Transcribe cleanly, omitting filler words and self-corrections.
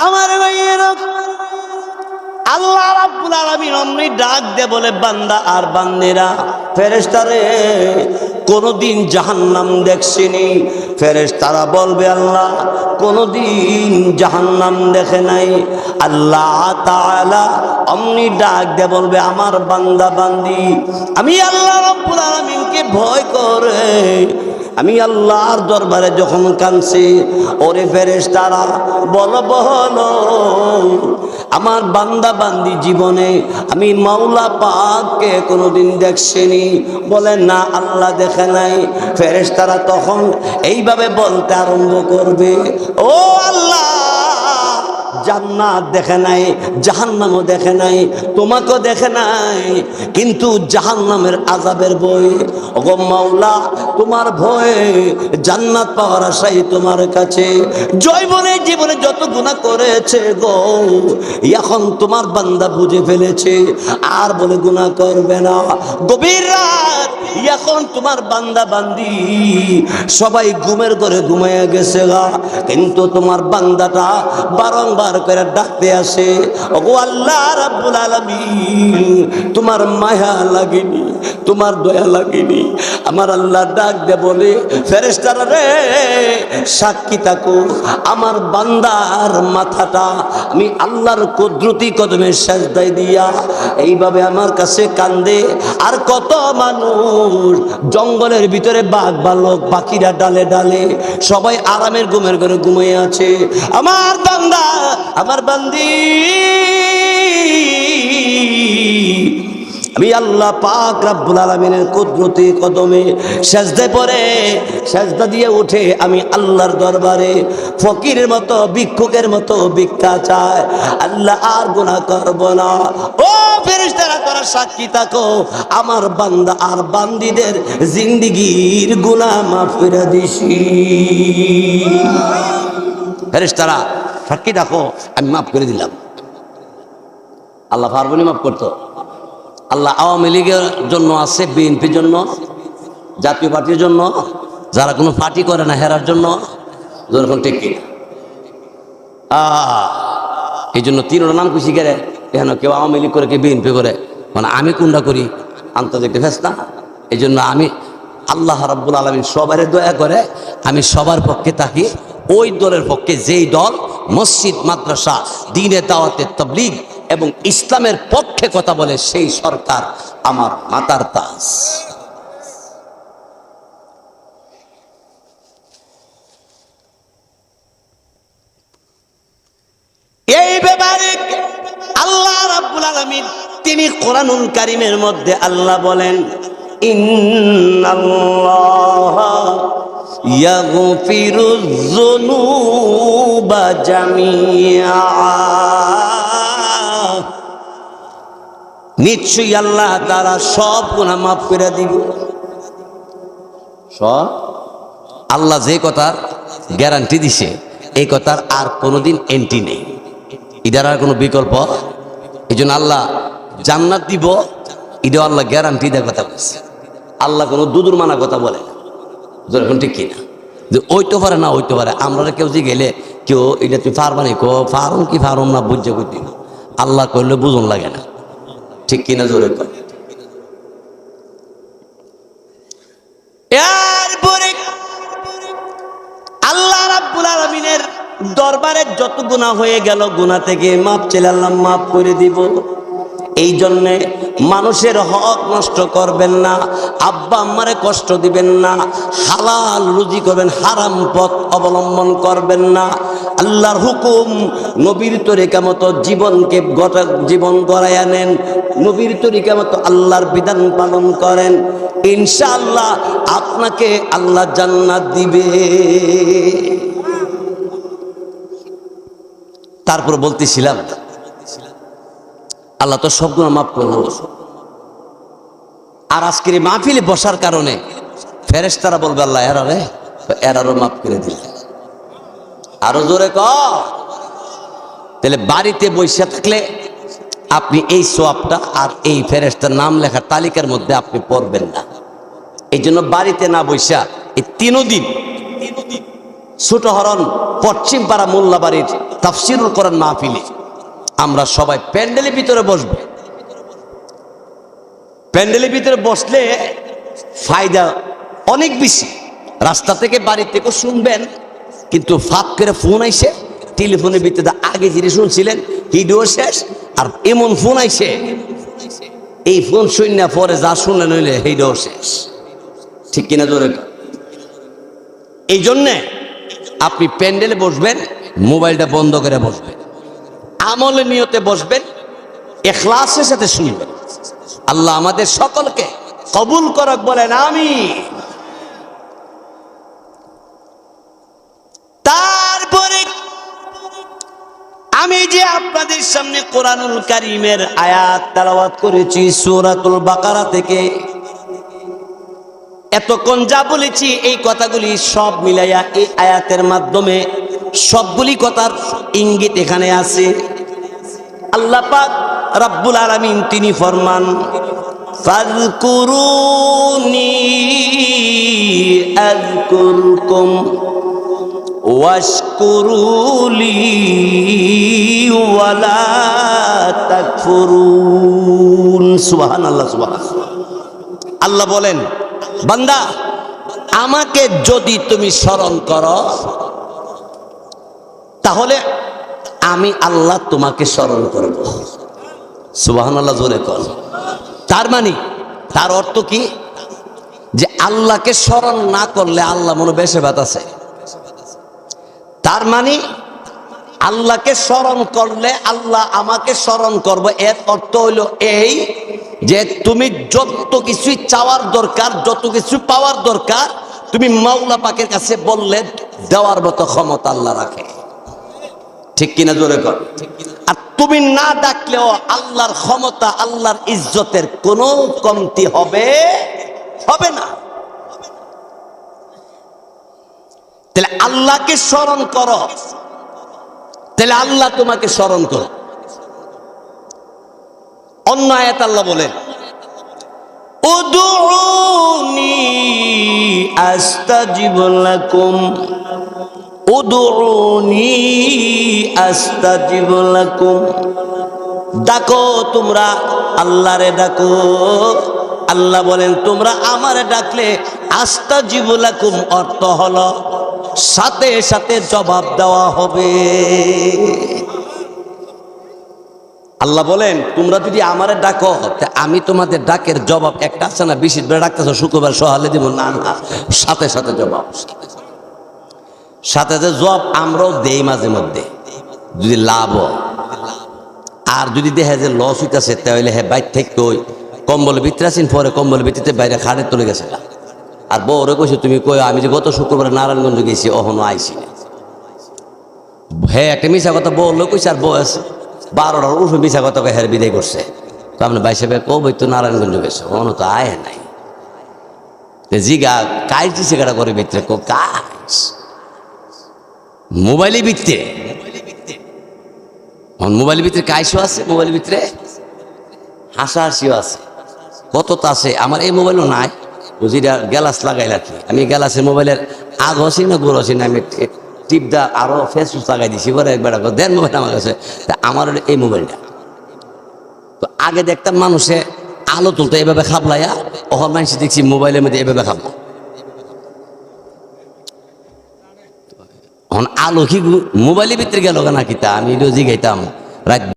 আমার ভাইয়েরা, আল্লাহ রাব্বুল আলামিন অমনি ডাক দে বলে, বান্দা আর বান্দিরা, ফেরেশতারে কোনদিন জাহান্নাম দেখছিনি? ফেরেশতারা বলবে, আল্লাহ কোনদিন জাহান্নাম দেখে নাই। আল্লাহ তাআলা অমনি ডাক দে বলবে, আমার বান্দা বান্দি আমি আল্লাহ রাব্বুল আলামিনকে ভয় করে আমি আল্লাহর দরবারে যখন কাঁদছি, ওরে ফেরেশতারা বলো বলো, আমার বান্দা বান্দি জীবনে আমি মাওলা পাককে কোনোদিন দেখছিনি? বলে না, আল্লাহ দেখে নাই। ফেরেশতারা তখন এইভাবে বলতে আরম্ভ করবে, ও আল্লাহ, জান্নাত দেখে নাই, জাহান্নামও দেখে নাই, তোমাকেও দেখে নাই, কিন্তু জাহান্নামের আযাবের ভয়, ওগো মাওলা তোমার ভয়ে জান্নাত পাওয়ার আশাই তোমার কাছে জীবনে যত গুনাহ করেছে গো, এখন তোমার বান্দা বুঝে ফেলেছে, আর বলে গুনাহ করবে না। গভীর রাত, এখন তোমার বান্দা বান্দি সবাই ঘুমের ঘরে ঘুমাইয়া গেছে গা, কিন্তু তোমার বান্দাটা বারংবার করে ডাকতে আসে, ওগো আল্লাহ রাব্বুল আলামিন, তোমার মায়া লাগেনি, তোমার দয়া লাগেনি? আমার আল্লাহ ডাক দে বলে, ফেরেশতারা রে সাক্ষী থাকো, আমার বান্দার মাথাটা আমি আল্লাহর কুদরতি কদমে সেজদায় দিয়া এইভাবে আমার কাছে কান্দে। আর কত মানুষ জঙ্গলের ভিতরে, বাঘ ভাল্লুক পাখিরা ডালে ডালে সবাই আরামের ঘুমের ঘরে ঘুমিয়ে আছে, আমার বান্দা আমার বান্দি আমি আল্লাহ পাক রব্বুল আলামিনের কুদরতি কদমে সেজদায় পড়ে, সেজদা দিয়ে উঠে আমি আল্লাহর দরবারে ফকিরের মতো, ভিক্ষুকের মতো ভিক্ষা চায়, আল্লাহ আর গুনাহ করব না। ও ফেরেশতারা তোরা সাক্ষী থাকো, আমার বান্দা আর বান্দিদের জিন্দেগীর গুনাহ মাফ করে দিছি। ফেরেশতারা সাক্ষী থাকো, আমি মাফ করে দিলাম। আল্লাহ পারবো না মাফ করতো? আল্লাহ আওয়ামী লীগের জন্য আছে, বিএনপির জন্য, জাতীয় পার্টির জন্য, যারা কোনো পার্টি করে না হেরার জন্য, যখন ঠিক কিনা এই জন্য তিনটা নাম খুশি করে, এখানে কেউ আওয়ামী লীগ করে, কেউ বিএনপি করে, মানে আমি কোনটা করি আন্তর্জাতিক ফেসনা। এই জন্য আমি আল্লাহ রাব্বুল আলামিন সবার দয়া করে, আমি সবার পক্ষে থাকি, ওই দলের পক্ষে যেই দল মসজিদ, মাদ্রাসা, দ্বীনে দাওয়াতে তাবলীগ এবং ইসলামের পক্ষে কথা বলে, সেই সরকার আমার মাতার তাজ। এই ব্যাপারে আল্লাহ রাব্বুল আলামিন তিনি কোরআনুল কারীমের মধ্যে আল্লাহ বলেন, ইন্নাল্লাহা ইয়াগফিরুয যুনুবা জামিআ, নিশ্চয়ই আল্লাহ তাআলা সব গুনাহ মাফ করে দিবে। সব আল্লাহ যে কথার গ্যারান্টি দিছে, এই কথার আর কোনোদিন এন্ট্রি নেই, এটার আর কোনো বিকল্প। এই জন্য আল্লাহ জান্নাত দিব, এটা আল্লাহ গ্যারান্টি দেওয়ার কথা বলছে। আল্লাহ কোনো দুদুর মানা কথা বলে না, যখন ঠিক কিনা, যে ওইতে পারে না ওইতে পারে। আমরা কেউ যে গেলে কেউ এটা তুই পারবানি, কো ফার্ম কি ফার্ম না বুঝে করতে, আল্লাহ করলে বুঝন লাগে না, ঠিক কিনা জোরে কর। এরপরে আল্লাহ রাব্বুল আলামিনের দরবারে যত গুনাহ হয়ে গেল, গুনাহ থেকে মাপ চেয়ে আল্লাহ মাফ করে দিব। এই জন্যে মানুষের হক নষ্ট করবেন না, আব্বা আম্মারে কষ্ট দিবেন না, হালাল রুজি করবেন, হারাম পথ অবলম্বন করবেন না। আল্লাহর হুকুম, নবীর তরিকা মতো জীবনকে জীবন গড়াইয়া নেন, নবীর তরিকা মতো আল্লাহর বিধান পালন করেন, ইনশাআল্লাহ আপনাকে আল্লাহ জান্নাত দিবে। তারপর বলতেছিলাম, আল্লাহ তো সব গুনাহ মাফ করল। আর আজকের মাহফিলে বসার কারণে ফেরেশতারা বলবে, আল্লাহ এরারও মাফ করে দিল। আরো জোরে ক। তাহলে বাড়িতে বসে থাকলে আপনি এই সওয়াবটা আর এই ফেরেশতার নাম লেখার তালিকার মধ্যে আপনি পড়বেন না। এই জন্য বাড়িতে না বসা এই 3 দিন ছোট হরণ পশ্চিম পাড়া মোল্লাবাড়ির তাফসিরুল কোরআন মাহফিলে আমরা সবাই প্যান্ডেলের ভিতরে বসবো। প্যান্ডেলের ভিতরে বসলে ফায়দা অনেক বেশি। রাস্তা থেকে বাড়ি থেকে শুনবেন, কিন্তু ফাঁক করে ফোন আইসে, টেলিফোনের ভিতরে আগে যিনি শুনছিলেন ভিডিও শেষ, আর এমন ফোন আইসে এই ফোন শূন্য পরে যা শুনলেন হইলে ভিডিও শেষ। ঠিক কিনা জোরে? এই জন্যে আপনি প্যান্ডেলে বসবেন, মোবাইলটা বন্ধ করে বসবেন, আমলে নিয়তে বসবেন, ইখলাসের সাথে শুনবেন। আল্লাহ আমাদের সকলকে কবুল করক, বলেন আমিন। তারপরে আমি যে আপনাদের সামনে কোরআনুল কারীমের আয়াত তেলাওয়াত করেছি সূরাতুল বাকারা থেকে, এতক্ষণ যা বলেছি এই কথাগুলি সব মিলাইয়া এই আয়াতের মাধ্যমে সবগুলি কথার ইঙ্গিত এখানে আছে। আল্লাহ পাক রব্বুল আলামিন তিনি ফরমান, ফাযকুরুনি আযকুরকুম ওয়াশকুরুলি ওয়ালা তাকফুরুন। সুবহানাল্লাহ, সুবহানাল্লাহ। আল্লাহ বলেন, বান্দা আমাকে যদি তুমি স্মরণ করো তাহলে আমি আল্লাহ তোমাকে স্মরণ করব। সুবহানাল্লাহ, জোরে কর। তার মানে তার অর্থ কি? যে আল্লাহকে স্মরণ না করলে আল্লাহ মনে বেশে ভাত আছে। তার মানে আল্লাহকে স্মরণ করলে আল্লাহ আমাকে স্মরণ করবে। এর অর্থ হইল এই যে তুমি যত কিছু চাওয়ার দরকার, যত কিছু পাওয়ার দরকার, তুমি মাওলা পাকের কাছে বললে দেওয়ার মতো ক্ষমতা আল্লাহ রাখে। ঠিক কিনা জোরে কর। আর তুমি না ডাকলেও আল্লাহর ক্ষমতা, আল্লাহর ইজ্জতের কোনো কমতি হবে না। তাহলে আল্লাহকে স্মরণ করো, তাহলে আল্লাহ তোমাকে স্মরণ করো। অন্য আয়াত আল্লাহ বলেন, উদউনি আস্তাজিব লাকুম, উদউনি আস্তাজিব লাকুম। ডাকো তোমরা আল্লাহরে ডাকো। আল্লাহ বলেন তোমরা আমারে ডাকলে আস্তাজিব লাকুম অর্থ হলো সাথে সাথে জবাব দেওয়া হবে। আল্লাহ বলেন তোমরা যদি আমারে ডাকো আমি তোমাদের ডাকের জবাব, একটা আছে না 20 বার ডাকতেছ শুক্রবার সহালে দিব, না না, সাথে সাথে জবাব। সাথে সাথে জবাব আমরাও দেই মাঝে মধ্যে, যদি লাভ আর যদি দেখে যে লস হইতেছে তাহলে হ্যাঁ বাইর থেকে ওই কম্বল ভিতরে আছেন, পরে কম্বল ভিতরে বাইরে খাড়ে তুলে গেছে। আর বউরে কইছে তুমি কই আমি যে গত শুক্রবার নারায়ণগঞ্জ গেছি অহনো আইসি না। হ্যাঁ একটা মিশা কথা বললো কইছে, আর বউ আছে 12টার উঠে মিশা কথা হের বিদায় করছে। তো আপনি ভাই সাহেব কই তো নারায়ণগঞ্জ গেছে, অহনো তো আয় নাই। জিগা কাজ দিছে গাড়া করে ভিতরে কাজ মোবাইলের ভিতরে, মোবাইলের ভিতরে কাইসও আছে, মোবাইলের ভিতরে হাসাহাসিও আছে, কত তা আছে। আমার এই মোবাইলও নাই, বুঝিটা গ্যালাস লাগাই রাখি আমি। গ্যালাসের মোবাইলের আগ হসি না গোর হসি না, আমি টিপদা আরো ফেসবুক লাগাই দিছি। পরে একবার দেন মোবাইল আমার কাছে, তা আমার এই মোবাইলটা। তো আগে দেখতাম মানুষে আলো তুলতো এভাবে খাবলাইয়া, অহর মানুষ দেখছি মোবাইলের মধ্যে এভাবে খাবলা। আলো কি মোবাইলের ভিতরে গেল নাকি তা আমি জিগাইতাম রাত